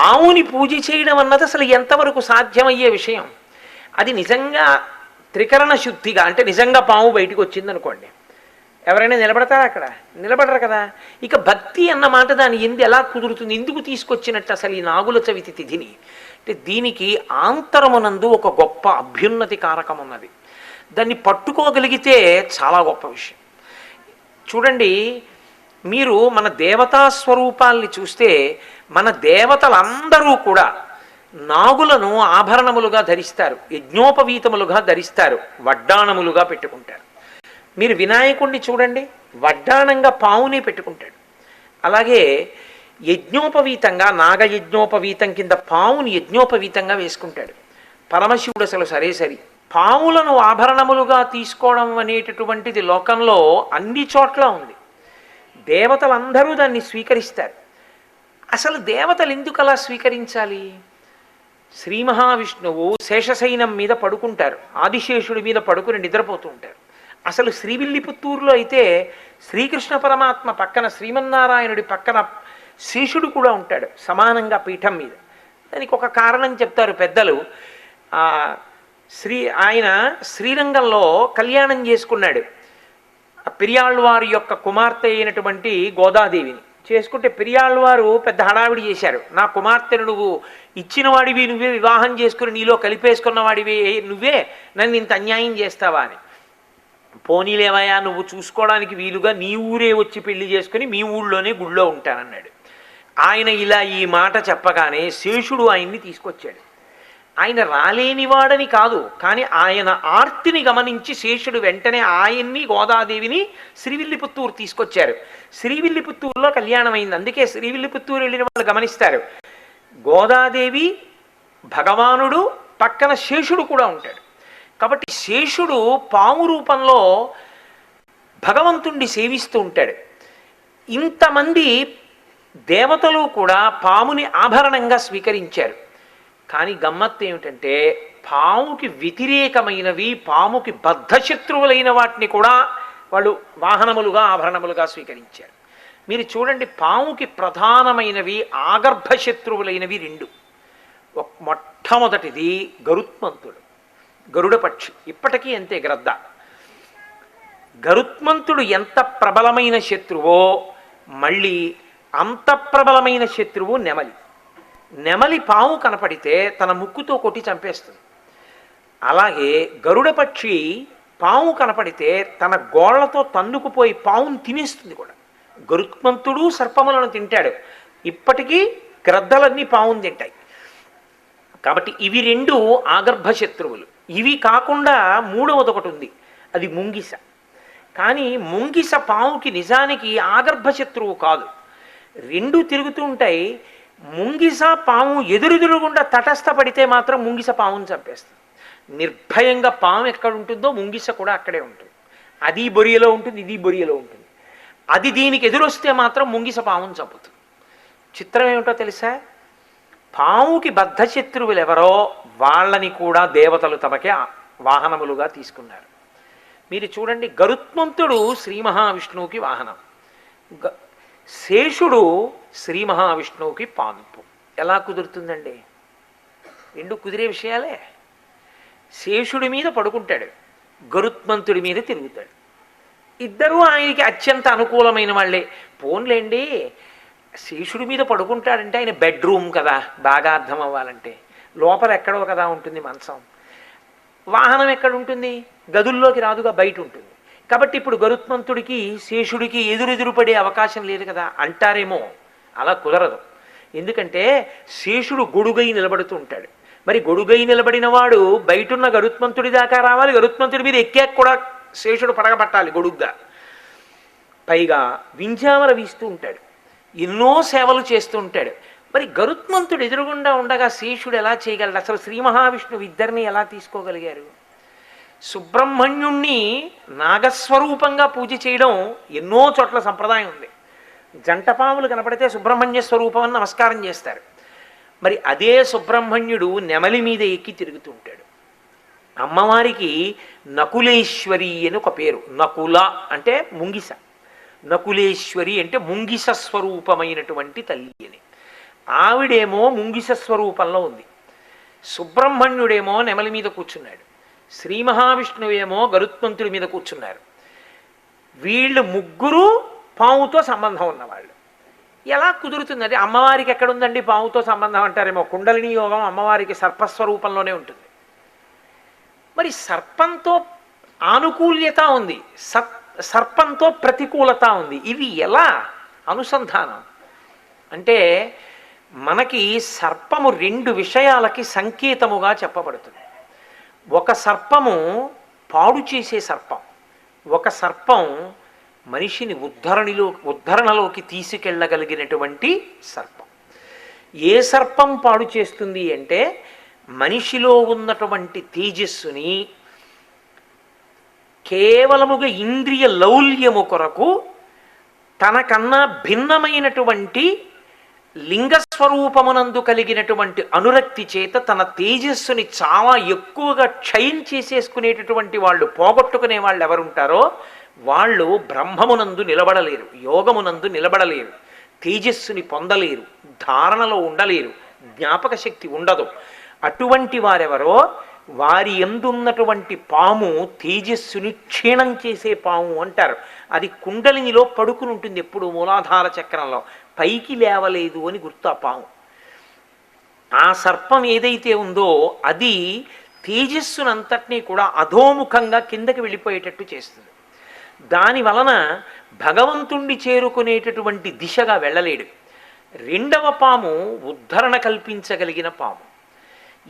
ఆవుని పూజ చేయడం అన్నది అసలు ఎంతవరకు సాధ్యమయ్యే విషయం? అది నిజంగా త్రికరణ శుద్ధిగా, అంటే నిజంగా పాము బయటికి వచ్చింది అనుకోండి, ఎవరైనా నిలబడతారా? అక్కడ నిలబడరు కదా. ఇక భక్తి అన్న మాట దాని ఎలా కుదురుతుంది? ఎందుకు తీసుకొచ్చినట్టు అసలు ఈ నాగుల చవితి తిథిని? అంటే దీనికి ఆంతరమునందు ఒక గొప్ప అభ్యున్నతి కారకం ఉన్నది. దాన్ని పట్టుకోగలిగితే చాలా గొప్ప విషయం. చూడండి, మీరు మన దేవతా స్వరూపాల్ని చూస్తే మన దేవతలందరూ కూడా నాగులను ఆభరణములుగా ధరిస్తారు, యజ్ఞోపవీతములుగా ధరిస్తారు, వడ్డాణములుగా పెట్టుకుంటారు. మీరు వినాయకుడిని చూడండి, వడ్డాణంగా పావుని పెట్టుకుంటాడు. అలాగే యజ్ఞోపవీతంగా, నాగయజ్ఞోపవీతం కింద పావుని యజ్ఞోపవీతంగా వేసుకుంటాడు. పరమశివుడు అసలు సరే సరి పావులను ఆభరణములుగా తీసుకోవడం అనేటటువంటిది లోకంలో అన్ని చోట్ల ఉంది. దేవతలందరూ దాన్ని స్వీకరిస్తారు. అసలు దేవతలు ఎందుకు అలా స్వీకరించాలి? శ్రీ మహావిష్ణువు శేషశయనం మీద పడుకుంటారు, ఆదిశేషుడి మీద పడుకుని నిద్రపోతూ ఉంటారు. అసలు శ్రీవిల్లిపుత్తూరులో అయితే శ్రీకృష్ణ పరమాత్మ పక్కన, శ్రీమన్నారాయణుడి పక్కన శేషుడు కూడా ఉంటాడు సమానంగా పీఠం మీద. దానికి ఒక కారణం చెప్తారు పెద్దలు. ఆయన శ్రీరంగంలో కళ్యాణం చేసుకున్నాడు. పెరియాళ్ళవారి యొక్క కుమార్తె అయినటువంటి గోదాదేవిని చేసుకుంటే పెరియాళ్ళవారు పెద్ద హడావిడి చేశారు. నా కుమార్తెను నువ్వు ఇచ్చిన వాడివి నువ్వే, వివాహం చేసుకుని నీలో కలిపేసుకున్న వాడివి నువ్వే, నన్ను ఇంత అన్యాయం చేస్తావా అని. పోనీలేవయా, నువ్వు చూసుకోవడానికి వీలుగా నీ ఊరే వచ్చి పెళ్లి చేసుకుని మీ ఊళ్ళోనే గుళ్ళో ఉంటానన్నాడు. ఆయన ఇలా ఈ మాట చెప్పగానే శేషుడు ఆయన్ని తీసుకొచ్చాడు. ఆయన రాలేనివాడని కాదు, కానీ ఆయన ఆర్తిని గమనించి శేషుడు వెంటనే ఆయన్ని, గోదాదేవిని శ్రీవిల్లిపుత్తూరు తీసుకొచ్చారు. శ్రీవిల్లిపుత్తూరులో కళ్యాణం అయింది. అందుకే శ్రీవిల్లిపుత్తూరు వెళ్ళిన వాళ్ళు గమనిస్తారు, గోదాదేవి, భగవానుడు, పక్కన శేషుడు కూడా ఉంటాడు. కాబట్టి శేషుడు పాము రూపంలో భగవంతుణ్ణి సేవిస్తూ ఉంటాడు. ఇంతమంది దేవతలు కూడా పాముని ఆభరణంగా స్వీకరించారు. కానీ గమ్మత్తు ఏమిటంటే, పాముకి వ్యతిరేకమైనవి, పాముకి బద్ధశత్రువులైన వాటిని కూడా వాళ్ళు వాహనములుగా, ఆభరణములుగా స్వీకరించారు. మీరు చూడండి, పాముకి ప్రధానమైనవి ఆగర్భశత్రువులైనవి రెండు. మొట్టమొదటిది గరుత్మంతుడు, గరుడ పక్షి. ఇప్పటికీ అంతే గ్రద్ద. గరుత్మంతుడు ఎంత ప్రబలమైన శత్రువో మళ్ళీ అంత ప్రబలమైన శత్రువు నెమలి. నెమలి పాము కనపడితే తన ముక్కుతో కొట్టి చంపేస్తుంది. అలాగే గరుడ పక్షి పాము కనపడితే తన గోళ్లతో తన్నుకుపోయి పావును తినేస్తుంది కూడా. గరుత్మంతుడు సర్పములను తింటాడు, ఇప్పటికీ గ్రద్దలన్నీ పావును తింటాయి. కాబట్టి ఇవి రెండు ఆగర్భ శత్రువులు. ఇవి కాకుండా మూడవది ఒకటి ఉంది, అది ముంగిస. కానీ ముంగిస పావుకి నిజానికి ఆగర్భ శత్రువు కాదు. రెండు తిరుగుతూ ఉంటాయి. ముంగిస పాము ఎదురెదురుగుండా తటస్థపడితే మాత్రం ముంగిస పాముని చంపేస్తుంది. నిర్భయంగా పాము ఎక్కడ ఉంటుందో ముంగిస కూడా అక్కడే ఉంటుంది. అది బొరియలో ఉంటుంది, ఇది బొరియలో ఉంటుంది. అది దీనికి ఎదురొస్తే మాత్రం ముంగిస పాముని చంపుతుంది. చిత్రం ఏమిటో తెలుసా? పాముకి బద్ధశత్రువులు ఎవరో వాళ్ళని కూడా దేవతలు తమకే వాహనములుగా తీసుకున్నారు. మీరు చూడండి, గరుత్మంతుడు శ్రీ మహావిష్ణువుకి వాహనం, శేషుడు శ్రీ మహావిష్ణువుకి పాన్పు. ఎలా కుదురుతుందండి? రెండు కుదిరే విషయాలే. శేషుడి మీద పడుకుంటాడు, గరుత్మంతుడి మీద తిరుగుతాడు. ఇద్దరూ ఆయనకి అత్యంత అనుకూలమైన వాళ్ళే. పోన్లేండి, శేషుడి మీద పడుకుంటాడంటే ఆయన బెడ్రూమ్ కదా, బాగా అర్థం అవ్వాలంటే. లోపల ఎక్కడో కదా ఉంటుంది మంచం. వాహనం ఎక్కడ ఉంటుంది? గదుల్లోకి రాదుగా, బయట ఉంటుంది. కాబట్టి ఇప్పుడు గరుత్మంతుడికి శేషుడికి ఎదురెదురు పడే అవకాశం లేదు కదా అంటారేమో. అలా కుదరదు. ఎందుకంటే శేషుడు గొడుగై నిలబడుతూ ఉంటాడు. మరి గొడుగై నిలబడిన వాడు బయటున్న గరుత్మంతుడి దాకా రావాలి, గరుత్మంతుడి మీద ఎక్కాక కూడా శేషుడు పడగబట్టాలి గొడుగ్గా. పైగా వింజామర వీస్తూ ఉంటాడు, ఎన్నో సేవలు చేస్తూ ఉంటాడు. మరి గరుత్మంతుడు ఎదురుగుండా ఉండగా శేషుడు ఎలా చేయగలడు? అసలు శ్రీ మహావిష్ణువు ఇద్దరిని ఎలా తీసుకోగలిగారు? సుబ్రహ్మణ్యుణ్ణి నాగస్వరూపంగా పూజ చేయడం ఎన్నో చోట్ల సంప్రదాయం ఉంది. జంటపాములు కనపడితే సుబ్రహ్మణ్య స్వరూపం అని నమస్కారం చేస్తారు. మరి అదే సుబ్రహ్మణ్యుడు నెమలి మీద ఎక్కి తిరుగుతూ ఉంటాడు. అమ్మవారికి నకులేశ్వరి అని ఒక పేరు. నకుల అంటే ముంగిస, నకులేశ్వరి అంటే ముంగిస స్వరూపమైనటువంటి తల్లి అని. ఆవిడేమో ముంగిస స్వరూపంలో ఉంది, సుబ్రహ్మణ్యుడేమో నెమలి మీద కూర్చున్నాడు, శ్రీ మహావిష్ణువేమో గరుత్మంతుడి మీద కూర్చున్నారు. వీళ్ళు ముగ్గురు పావుతో సంబంధం ఉన్నవాళ్ళు. ఎలా కుదురుతుందండి? అమ్మవారికి ఎక్కడుందండి పావుతో సంబంధం అంటారేమో. కుండలిని యోగం అమ్మవారికి సర్పస్వరూపంలోనే ఉంటుంది. మరి సర్పంతో ఆనుకూల్యత ఉంది, సర్పంతో ప్రతికూలత ఉంది. ఇవి ఎలా అనుసంధానం అంటే, మనకి సర్పము రెండు విషయాలకి సంకేతముగా చెప్పబడుతుంది. ఒక సర్పము పాడు చేసే సర్పం, ఒక సర్పం మనిషిని ఉద్ధరణలోకి తీసుకెళ్ళగలిగినటువంటి సర్పం. ఏ సర్పం పాడు చేస్తుంది అంటే, మనిషిలో ఉన్నటువంటి తేజస్సుని కేవలముగా ఇంద్రియ లౌల్యము కొరకు తనకన్నా భిన్నమైనటువంటి లింగస్వరూపమునందు కలిగినటువంటి అనురక్తి చేత తన తేజస్సుని చాలా ఎక్కువగా క్షయం చేసేసుకునేటటువంటి వాళ్ళు, పోగొట్టుకునే వాళ్ళు ఎవరుంటారో వాళ్ళు బ్రహ్మమునందు నిలబడలేరు, యోగమునందు నిలబడలేరు, తేజస్సుని పొందలేరు, ధారణలో ఉండలేరు, జ్ఞాపక శక్తి ఉండదు. అటువంటి వారెవరో వారి ఎందున్నటువంటి పాము తేజస్సుని క్షీణం చేసే పాము అంటారు. అది కుండలినిలో పడుకుని ఉంటుంది ఎప్పుడు, మూలాధార చక్రంలో, పైకి లేవలేదు అని గుర్తు ఆ పాము. ఆ సర్పం ఏదైతే ఉందో అది తేజస్సునంతటినీ కూడా అధోముఖంగా కిందకి వెళ్ళిపోయేటట్టు చేస్తుంది. దాని వలన భగవంతుణ్ణి చేరుకునేటటువంటి దిశగా వెళ్ళలేడు. రెండవ పాము ఉద్ధరణ కల్పించగలిగిన పాము.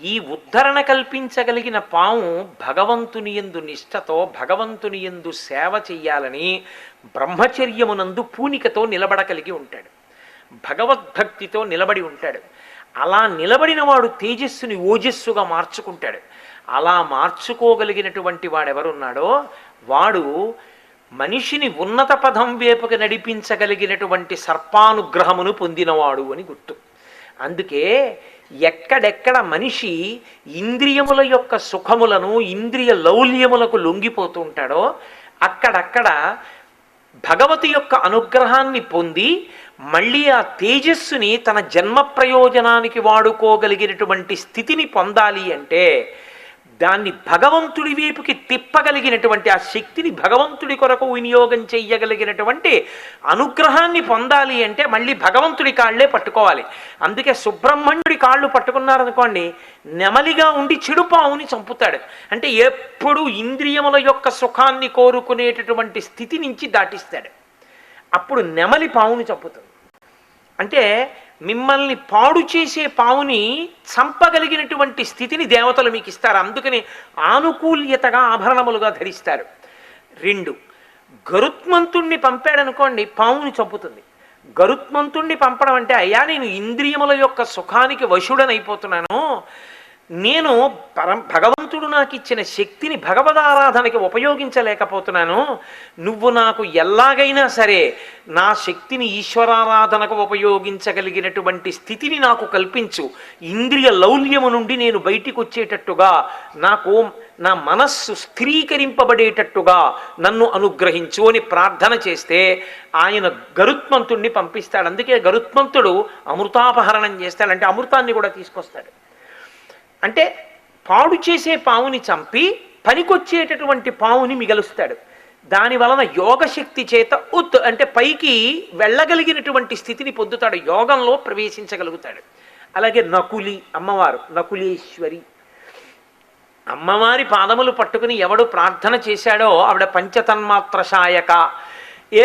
ఈ ఉద్ధరణ కల్పించగలిగిన పాము భగవంతుని యందు నిష్ఠతో, భగవంతుని యందు సేవ చెయ్యాలని బ్రహ్మచర్యమునందు పూనికతో నిలబడగలిగి ఉంటాడు, భగవద్భక్తితో నిలబడి ఉంటాడు. అలా నిలబడిన వాడు తేజస్సుని ఓజస్సుగా మార్చుకుంటాడు. అలా మార్చుకోగలిగినటువంటి వాడెవరున్నాడో వాడు మనిషిని ఉన్నత పదం వైపుకి నడిపించగలిగినటువంటి సర్పానుగ్రహమును పొందినవాడు అని గుర్తు. అందుకే ఎక్కడెక్కడ మనిషి ఇంద్రియముల యొక్క సుఖములను, ఇంద్రియ లౌల్యములకు లొంగిపోతూ ఉంటాడో అక్కడక్కడ భగవతి యొక్క అనుగ్రహాన్ని పొంది మళ్ళీ ఆ తేజస్సుని తన జన్మ ప్రయోజనానికి వాడుకోగలిగినటువంటి స్థితిని పొందాలి అంటే దాన్ని భగవంతుడి వైపుకి తిప్పగలిగినటువంటి, ఆ శక్తిని భగవంతుడి కొరకు వినియోగం చెయ్యగలిగినటువంటి అనుగ్రహాన్ని పొందాలి అంటే మళ్ళీ భగవంతుడి కాళ్ళే పట్టుకోవాలి. అందుకే సుబ్రహ్మణ్యుడి కాళ్ళు పట్టుకున్నారనుకోండి, నెమలిగా ఉండి చెడు పావుని చంపుతాడు. అంటే ఎప్పుడు ఇంద్రియముల యొక్క సుఖాన్ని కోరుకునేటటువంటి స్థితి నుంచి దాటిస్తాడు. అప్పుడు నెమలి పావుని చంపుతుంది. అంటే మిమ్మల్ని పాడు చేసే పావుని చంపగలిగినటువంటి స్థితిని దేవతలు మీకు ఇస్తారు. అందుకని ఆనుకూల్యతగా ఆభరణములుగా ధరిస్తారు. రెండు, గరుత్మంతుణ్ణి పంపాడనుకోండి, పావుని చంపుతుంది. గరుత్మంతుణ్ణి పంపడం అంటే, అయ్యా నేను ఇంద్రియముల యొక్క సుఖానికి వశుడనైపోతున్నాను, నేను భగవంతుడు నాకు ఇచ్చిన శక్తిని భగవదారాధనకి ఉపయోగించలేకపోతున్నాను, నువ్వు నాకు ఎలాగైనా సరే నా శక్తిని ఈశ్వరారాధనకు ఉపయోగించగలిగినటువంటి స్థితిని నాకు కల్పించు, ఇంద్రియ లౌల్యము నుండి నేను బయటికి వచ్చేటట్టుగా, నాకు నా మనస్సు స్థిరీకరింపబడేటట్టుగా నన్ను అనుగ్రహించు అని ప్రార్థన చేస్తే ఆయన గరుత్మంతుణ్ణి పంపిస్తాడు. అందుకే గరుత్మంతుడు అమృతాపహరణం చేస్తాడు, అంటే అమృతాన్ని కూడా తీసుకొస్తాడు. అంటే పాడు చేసే పావుని చంపి పనికొచ్చేటటువంటి పావుని మిగలుస్తాడు. దాని వలన యోగశక్తి చేత అంటే పైకి వెళ్ళగలిగినటువంటి స్థితిని పొందుతాడు, యోగంలో ప్రవేశించగలుగుతాడు. అలాగే నకులి అమ్మవారు, నకులేశ్వరి అమ్మవారి పాదములు పట్టుకుని ఎవడు ప్రార్థన చేశాడో ఆవిడ పంచతన్మాత్ర శాయక.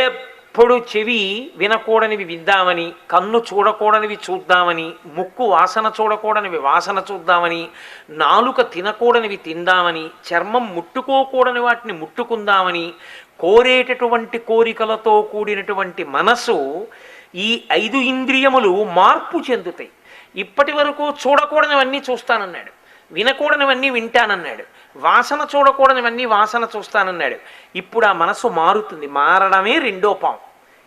ఎప్పుడు చెవి వినకూడనివి విందామని, కన్ను చూడకూడనివి చూద్దామని, ముక్కు వాసన చూడకూడనివి వాసన చూద్దామని, నాలుక తినకూడనివి తిందామని, చర్మం ముట్టుకోకూడని వాటిని ముట్టుకుందామని కోరేటటువంటి కోరికలతో కూడినటువంటి మనసు, ఈ 5 ఇంద్రియములు మార్పు చెందుతాయి. ఇప్పటి వరకు చూడకూడనివన్నీ చూస్తానన్నాడు, వినకూడనివన్నీ వింటానన్నాడు, వాసన చూడకూడనివన్నీ వాసన చూస్తానన్నాడు. ఇప్పుడు ఆ మనసు మారుతుంది. మారడమే రెండో పాము.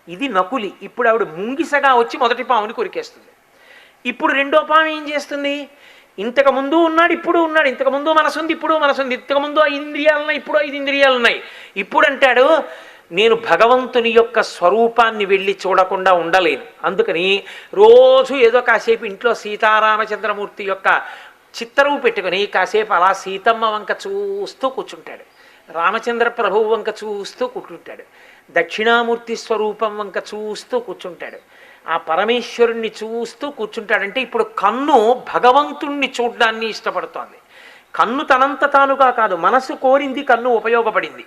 ఇది నకులి. ఇప్పుడు ఆవిడ ముంగిసగా వచ్చి మొదటి పాముని కొరికేస్తుంది. ఇప్పుడు రెండో పాము ఏం చేస్తుంది? ఇంతకుముందు ఉన్నాడు, ఇప్పుడు ఉన్నాడు. ఇంతకుముందు మనసుంది, ఇప్పుడు మనసుంది. ఇంతకుముందు 5 ఇంద్రియాలు ఉన్నాయి, ఇప్పుడు 5 ఇంద్రియాలు ఉన్నాయి. ఇప్పుడు అంటాడు, నేను భగవంతుని యొక్క స్వరూపాన్ని వెళ్ళి చూడకుండా ఉండలేను. అందుకని రోజు ఏదో కాసేపు ఇంట్లో సీతారామచంద్రమూర్తి యొక్క చిత్తరువు పెట్టుకుని కాసేపు అలా సీతమ్మ వంక చూస్తూ కూర్చుంటాడు, రామచంద్ర ప్రభువు వంక చూస్తూ కూర్చుంటాడు, దక్షిణామూర్తి స్వరూపం వంక చూస్తూ కూర్చుంటాడు, ఆ పరమేశ్వరుణ్ణి చూస్తూ కూర్చుంటాడంటే ఇప్పుడు కన్ను భగవంతుణ్ణి చూడ్డాన్ని ఇష్టపడుతోంది. కన్ను తనంత తానుగా కాదు, మనసు కోరింది కన్ను ఉపయోగపడింది.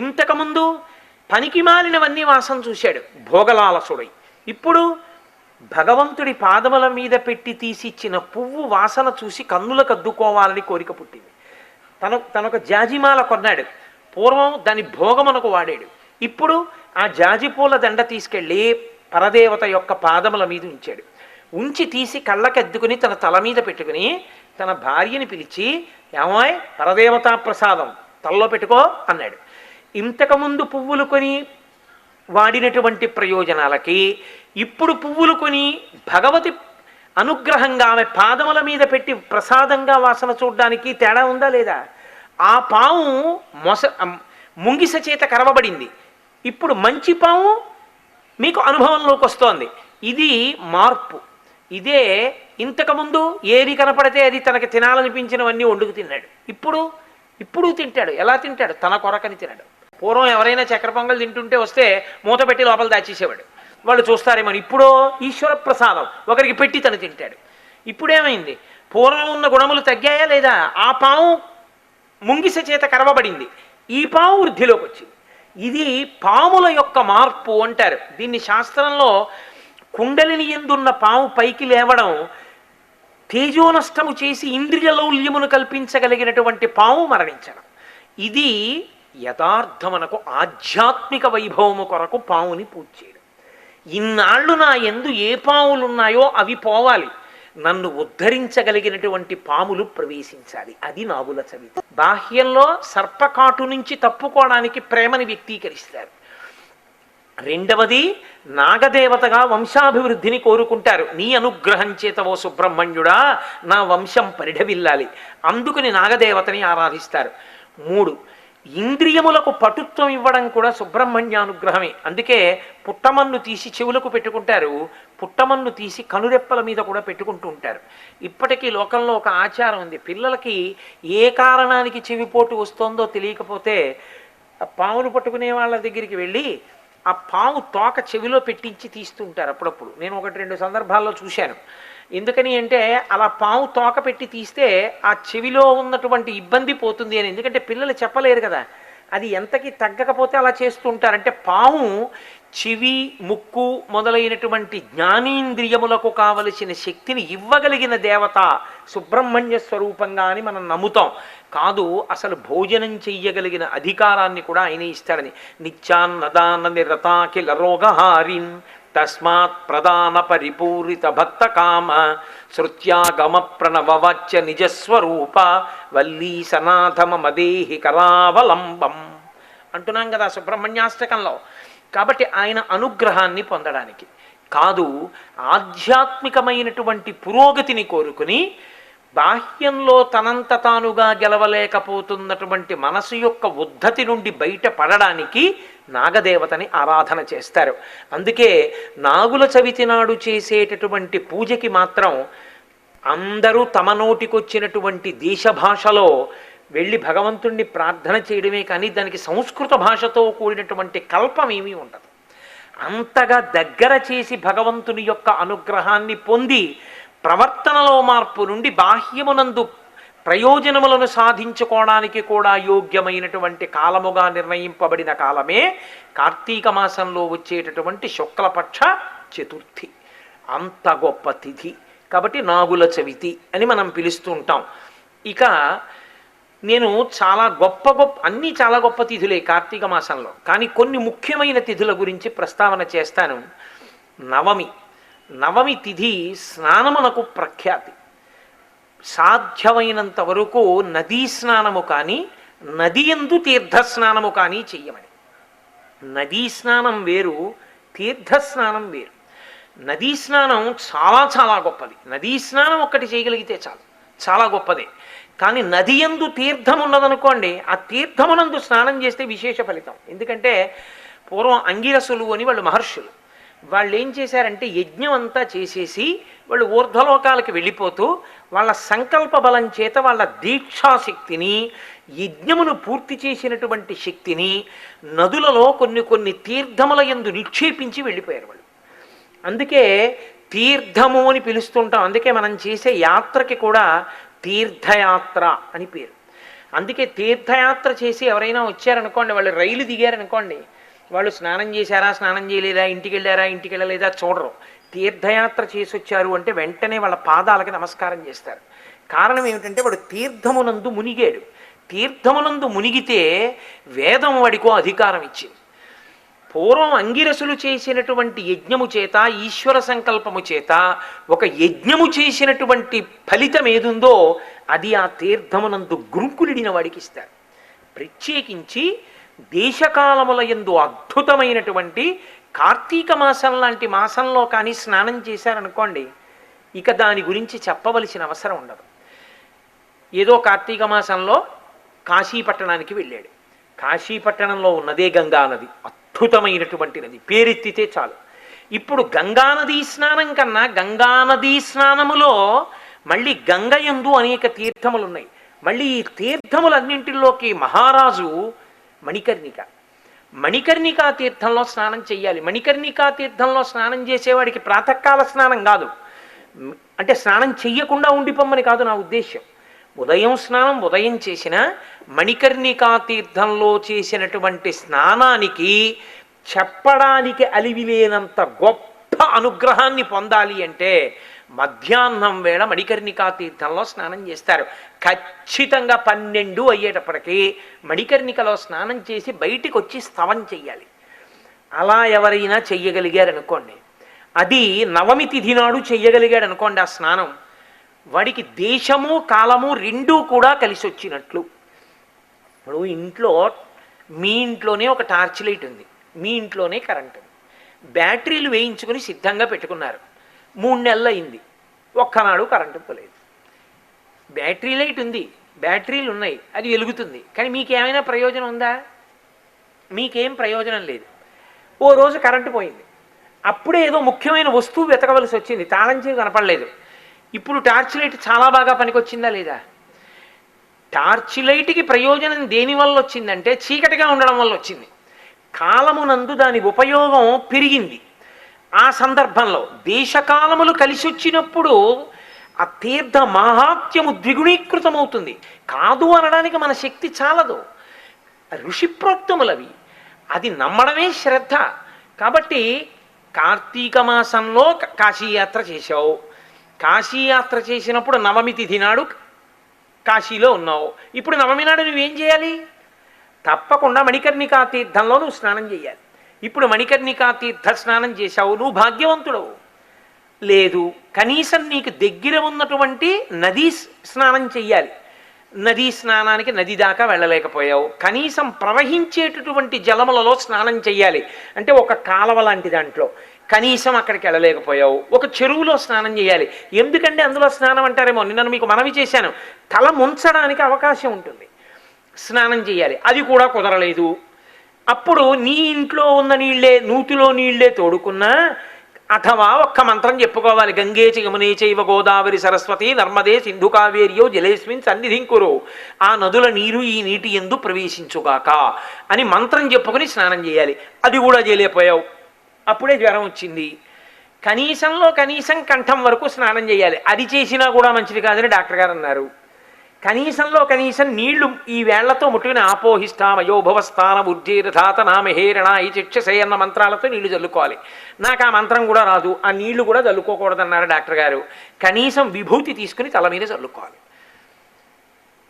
ఇంతకుముందు పనికి మాలినవన్నీ వాసన చూశాడు భోగలాలసుడై. ఇప్పుడు భగవంతుడి పాదముల మీద పెట్టి తీసిచ్చిన పువ్వు వాసన చూసి కన్నులకు అద్దుకోవాలని కోరిక పుట్టింది. తనొక జాజిమాల కొన్నాడు, పూర్వం దాని భోగమునకు వాడాడు. ఇప్పుడు ఆ జాజిపూల దండ తీసుకెళ్ళి పరదేవత యొక్క పాదముల మీద ఉంచాడు. ఉంచి తీసి కళ్ళకెద్దుకుని తన తల మీద పెట్టుకుని తన భార్యని పిలిచి, ఏమాయ్ పరదేవతా ప్రసాదం తలలో పెట్టుకో అన్నాడు. ఇంతకుముందు పువ్వులు కొని వాడినటువంటి ప్రయోజనాలకి ఇప్పుడు పువ్వులు కొని భగవతి అనుగ్రహంగా ఆమె పాదముల మీద పెట్టి ప్రసాదంగా వాసన చూడడానికి తేడా ఉందా లేదా? ఆ పాము ముంగిస చేత కరవబడింది, ఇప్పుడు మంచి పాము మీకు అనుభవంలోకి వస్తోంది. ఇది మార్పు. ఇదే ఇంతకుముందు ఏది కనపడితే అది తనకి తినాలనిపించినవన్నీ వండుకు తిన్నాడు, ఇప్పుడు తింటాడు. ఎలా తింటాడు? తన కొరకని తినడు. పూర్వం ఎవరైనా చక్కెర పొంగల్ తింటుంటే వస్తే మూత పెట్టి లోపల దాచేసేవాడు, వాళ్ళు చూస్తారేమో. ఇప్పుడు ఈశ్వర ప్రసాదం ఒకరికి పెట్టి తను తింటాడు. ఇప్పుడేమైంది? పూర్వం ఉన్న గుణములు తగ్గాయా లేదా? ఆ పాము ముంగిస చేత కరవబడింది, ఈ పాము వృద్ధిలోకి వచ్చింది. ఇది పాముల యొక్క మార్పు అంటారు దీన్ని శాస్త్రంలో. కుండలిని ఎందున్న పాము పైకి లేవడం, తేజోనష్టము చేసి ఇంద్రియ లౌల్యమును కల్పించగలిగినటువంటి పాము మరణించడం. ఇది యథార్థమునకు ఆధ్యాత్మిక వైభవము కొరకు పాముని పూజ చేయడం. ఇన్నాళ్ళు నా యందు ఏ పాములున్నాయో అవి పోవాలి, నన్ను ఉద్ధరించగలిగినటువంటి పాములు ప్రవేశించాలి. అది నాగుల చవితి. బాహ్యంలో సర్పకాటు నుంచి తప్పుకోవడానికి ప్రేమని వ్యక్తీకరిస్తారు. రెండవది, నాగదేవతగా వంశాభివృద్ధిని కోరుకుంటారు. నీ అనుగ్రహం చేత ఓ సుబ్రహ్మణ్యుడా నా వంశం పరిఢవిల్లాలి, అందుకుని నాగదేవతని ఆరాధిస్తారు. 3, ఇంద్రియములకు పటుత్వం ఇవ్వడం కూడా సుబ్రహ్మణ్యానుగ్రహమే. అందుకే పుట్టమన్ను తీసి చెవులకు పెట్టుకుంటారు, పుట్టమన్ను తీసి కనురెప్పల మీద కూడా పెట్టుకుంటూ ఉంటారు. ఇప్పటికీ లోకంలో ఒక ఆచారం ఉంది, పిల్లలకి ఏ కారణానికి చెవిపోటు వస్తుందో తెలియకపోతే పాములు పట్టుకునే వాళ్ళ దగ్గరికి వెళ్ళి ఆ పాము తోక చెవిలో పెట్టించి తీస్తుంటారు అప్పుడప్పుడు. నేను 1-2 సందర్భాల్లో చూశాను. ఎందుకని అంటే అలా పాము తోక పెట్టి తీస్తే ఆ చెవిలో ఉన్నటువంటి ఇబ్బంది పోతుంది అని. ఎందుకంటే పిల్లలు చెప్పలేరు కదా, అది ఎంతకి తగ్గకపోతే అలా చేస్తుంటారంటే పాము చెవి, ముక్కు మొదలైనటువంటి జ్ఞానేంద్రియములకు కావలసిన శక్తిని ఇవ్వగలిగిన దేవత సుబ్రహ్మణ్య స్వరూపంగా అని మనం నమ్ముతాం. కాదు, అసలు భోజనం చెయ్యగలిగిన అధికారాన్ని కూడా ఆయనే ఇస్తాడని. నిత్యాన్నదాన నిరతాకిల రోగహారిన్ తస్మాత్ ప్రధాన పరిపూరిత భక్త కామ శృత్యాగమ ప్రణవవాచ్య నిజస్వరూప వల్లీ సనాథమ మదేహి కరావలంబం అంటున్నాం కదా సుబ్రహ్మణ్యాష్టకంలో. కాబట్టి ఆయన అనుగ్రహాన్ని పొందడానికి కాదు, ఆధ్యాత్మికమైనటువంటి పురోగతిని కోరుకుని బాహ్యంలో తనంత తానుగా గెలవలేకపోతున్నటువంటి మనసు యొక్క ఉద్ధతి నుండి బయటపడడానికి నాగదేవతని ఆరాధన చేస్తారు. అందుకే నాగుల చవితి నాడు చేసేటటువంటి పూజకి మాత్రం అందరూ తమ నోటికొచ్చినటువంటి దేశ భాషలో వెళ్ళి భగవంతుణ్ణి ప్రార్థన చేయడమే కానీ దానికి సంస్కృత భాషతో కూడినటువంటి కల్పం ఏమీ ఉండదు. అంతగా దగ్గర చేసి భగవంతుని యొక్క అనుగ్రహాన్ని పొంది ప్రవర్తనలో మార్పు నుండి బాహ్యమునందు ప్రయోజనములను సాధించుకోవడానికి కూడా యోగ్యమైనటువంటి కాలముగా నిర్ణయింపబడిన కాలమే కార్తీక మాసంలో వచ్చేటటువంటి శుక్లపక్ష చతుర్థి. అంత గొప్ప తిథి కాబట్టి నాగుల చవితి అని మనం పిలుస్తూ ఉంటాం. ఇక నేను చాలా గొప్ప అన్నీ చాలా గొప్ప తిథులే కార్తీక మాసంలో, కానీ కొన్ని ముఖ్యమైన తిథుల గురించి ప్రస్తావన చేస్తాను. నవమి తిథి స్నానమునకు ప్రఖ్యాతి. సాధ్యమైనంత వరకు నదీ స్నానము కానీ నది యందు తీర్థస్నానము కానీ చెయ్యమని. నదీ స్నానం వేరు, తీర్థస్నానం వేరు. నదీ స్నానం చాలా చాలా గొప్పది. నదీ స్నానం ఒక్కటి చేయగలిగితే చాలు, చాలా గొప్పదే. కానీ నది యందు తీర్థం ఉన్నదనుకోండి, ఆ తీర్థమునందు స్నానం చేస్తే విశేష ఫలితం. ఎందుకంటే పూర్వం అంగిరసులు అని వాళ్ళు మహర్షులు. వాళ్ళు ఏం చేశారంటే యజ్ఞం అంతా చేసేసి వాళ్ళు ఊర్ధ్వలోకాలకు వెళ్ళిపోతూ వాళ్ళ సంకల్ప బలం చేత వాళ్ళ దీక్షాశక్తిని, యజ్ఞమును పూర్తి చేసినటువంటి శక్తిని నదులలో కొన్ని కొన్ని తీర్థముల యందు నిక్షేపించి వెళ్ళిపోయారు వాళ్ళు. అందుకే తీర్థము అని పిలుస్తుంటాం. అందుకే మనం చేసే యాత్రకి కూడా తీర్థయాత్ర అని పేరు. అందుకే తీర్థయాత్ర చేసి ఎవరైనా వచ్చారనుకోండి, వాళ్ళు రైలు దిగారనుకోండి, వాళ్ళు స్నానం చేశారా, స్నానం చేయలేదా, ఇంటికి వెళ్ళారా, ఇంటికి వెళ్ళలేదా చూడరు. తీర్థయాత్ర చేసి వచ్చారు అంటే వెంటనే వాళ్ళ పాదాలకి నమస్కారం చేస్తారు. కారణం ఏమిటంటే వాడు తీర్థమునందు మునిగాడు. తీర్థమునందు మునిగితే వేదం వాడికో అధికారం ఇచ్చింది. పూర్వం అంగిరసులు చేసినటువంటి యజ్ఞము చేత, ఈశ్వర సంకల్పము చేత ఒక యజ్ఞము చేసినటువంటి ఫలితం ఏదుందో అది ఆ తీర్థమునందు గురుకులిడిన వాడికి ఇస్తారు. ప్రత్యేకించి దేశకాలముల యందు అద్భుతమైనటువంటి కార్తీక మాసం లాంటి మాసంలో కానీ స్నానం చేశారనుకోండి, ఇక దాని గురించి చెప్పవలసిన అవసరం ఉండదు. ఏదో కార్తీక మాసంలో కాశీపట్టణానికి వెళ్ళాడు. కాశీపట్టణంలో ఉన్నదే గంగా నది, అద్భుతమైనటువంటి నది, పేరెత్తితే చాలు. ఇప్పుడు గంగానదీ స్నానం కన్నా గంగానదీ స్నానములో మళ్ళీ గంగయందు అనేక తీర్థములు ఉన్నాయి. మళ్ళీ ఈ తీర్థములన్నింటిలోకి మహారాజు మణికర్ణికా తీర్థంలో స్నానం చెయ్యాలి. మణికర్ణికా తీర్థంలో స్నానం చేసేవాడికి ప్రాతకాల స్నానం కాదు, అంటే స్నానం చెయ్యకుండా ఉండిపోమ్మని కాదు నా ఉద్దేశ్యం. ఉదయం స్నానం ఉదయం చేసిన మణికర్ణికా తీర్థంలో చేసినటువంటి స్నానానికి చెప్పడానికి అలివిలేనంత గొప్ప అనుగ్రహాన్ని పొందాలి అంటే మధ్యాహ్నం వేళ మణికర్ణికా తీర్థంలో స్నానం చేస్తారు. ఖచ్చితంగా 12 అయ్యేటప్పటికీ మణికర్ణికలో స్నానం చేసి బయటికి వచ్చి స్తవం చెయ్యాలి. అలా ఎవరైనా చెయ్యగలిగారనుకోండి, అది నవమి తిథి నాడు చెయ్యగలిగాడు అనుకోండి ఆ స్నానం, వాడికి దేశము కాలము రెండూ కూడా కలిసి వచ్చినట్లు. ఇప్పుడు మీ ఇంట్లోనే ఒక టార్చ్ లైట్ ఉంది, మీ ఇంట్లోనే కరెంట్ ఉంది, బ్యాటరీలు వేయించుకుని సిద్ధంగా పెట్టుకున్నారు. 3 నెలలు అయింది, ఒక్కనాడు కరెంటు పోలేదు. బ్యాటరీ లైట్ ఉంది, బ్యాటరీలు ఉన్నాయి, అది వెలుగుతుంది, కానీ మీకేమైనా ప్రయోజనం ఉందా? మీకేం ప్రయోజనం లేదు. ఓ రోజు కరెంటు పోయింది, అప్పుడే ఏదో ముఖ్యమైన వస్తువు వెతకవలసి వచ్చింది, తాళం చెవి కనపడలేదు. ఇప్పుడు టార్చ్ లైట్ చాలా బాగా పనికొచ్చిందా లేదా? టార్చ్ లైట్కి ప్రయోజనం దేనివల్ల వచ్చిందంటే చీకటిగా ఉండడం వల్ల వచ్చింది. కాలమునందు దాని ఉపయోగం పెరిగింది. ఆ సందర్భంలో దేశకాలములు కలిసి వచ్చినప్పుడు ఆ తీర్థ మహాత్యము ద్విగుణీకృతమవుతుంది. కాదు అనడానికి మన శక్తి చాలదు, ఋషిప్రోక్తములవి, అది నమ్మడమే శ్రద్ధ. కాబట్టి కార్తీక మాసంలో కాశీయాత్ర చేశావు, కాశీయాత్ర చేసినప్పుడు నవమి తిథి నాడు కాశీలో ఉన్నావు. ఇప్పుడు నవమి నాడు నువ్వేం చేయాలి? తప్పకుండా మణికర్ణికా తీర్థంలో నువ్వు స్నానం చేయాలి. ఇప్పుడు మణికర్ణికా తీర్థ స్నానం చేశావు, నువ్వు భాగ్యవంతుడవు. లేదు, కనీసం నీకు దగ్గర ఉన్నటువంటి నదీ స్నానం చెయ్యాలి. నదీ స్నానానికి నది దాకా వెళ్ళలేకపోయావు, కనీసం ప్రవహించేటటువంటి జలములలో స్నానం చెయ్యాలి. అంటే ఒక కాలవ లాంటి దాంట్లో కనీసం అక్కడికి వెళ్ళలేకపోయావు, ఒక చెరువులో స్నానం చేయాలి. ఎందుకంటే అందులో స్నానం అంటారేమో, నిన్న మీకు మనవి చేశాను, తల ముంచడానికి అవకాశం ఉంటుంది, స్నానం చేయాలి, అది కూడా కుదరలేదు. అప్పుడు నీ ఇంట్లో ఉన్న నీళ్లే, నూతిలో నీళ్లే తోడుకున్నా అథవా ఒక్క మంత్రం చెప్పుకోవాలి. గంగే చ యమునే చైవ గోదావరి సరస్వతి నర్మదే సింధు కావేర్యో జలేస్మిన్ సన్నిధింకురు, ఆ నదుల నీరు ఈ నీటి యందు ప్రవేశించుగాక అని మంత్రం చెప్పుకొని స్నానం చేయాలి. అది కూడా చేయలేకపోయావు, అప్పుడే జ్వరం వచ్చింది. కనీసం కంఠం వరకు స్నానం చేయాలి, అది చేసినా కూడా మంచిది కాదని డాక్టర్ గారు అన్నారు. కనీసం నీళ్లు ఈ వేళ్లతో ముట్టుకుని ఆపోహిస్తామయోభవస్థాన ఉజ్జీరధాత నామహేరణ ఈ చిక్షసే అన్న మంత్రాలతో నీళ్లు చల్లుకోవాలి. నాకు ఆ మంత్రం కూడా రాదు, ఆ నీళ్లు కూడా చల్లుకోకూడదన్నారు డాక్టర్ గారు. కనీసం విభూతి తీసుకుని తల మీద చల్లుకోవాలి.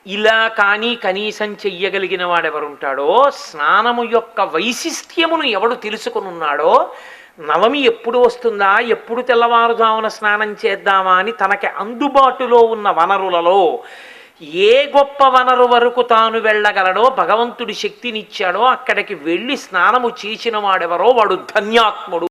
ఇలా కానీ కనీసం చెయ్యగలిగిన వాడెవరుంటాడో, స్నానము యొక్క వైశిష్ట్యమును ఎవడు తెలుసుకుని ఉన్నాడో, నవమి ఎప్పుడు వస్తుందా, ఎప్పుడు తెల్లవారుజామున స్నానం చేద్దామా అని తనకి అందుబాటులో ఉన్న వనరులలో ఏ గొప్ప వనరు వరకు తాను వెళ్ళగలడో, భగవంతుడి శక్తినిచ్చాడో అక్కడికి వెళ్ళి స్నానము చేసిన వాడెవరో వాడు ధన్యాత్ముడు.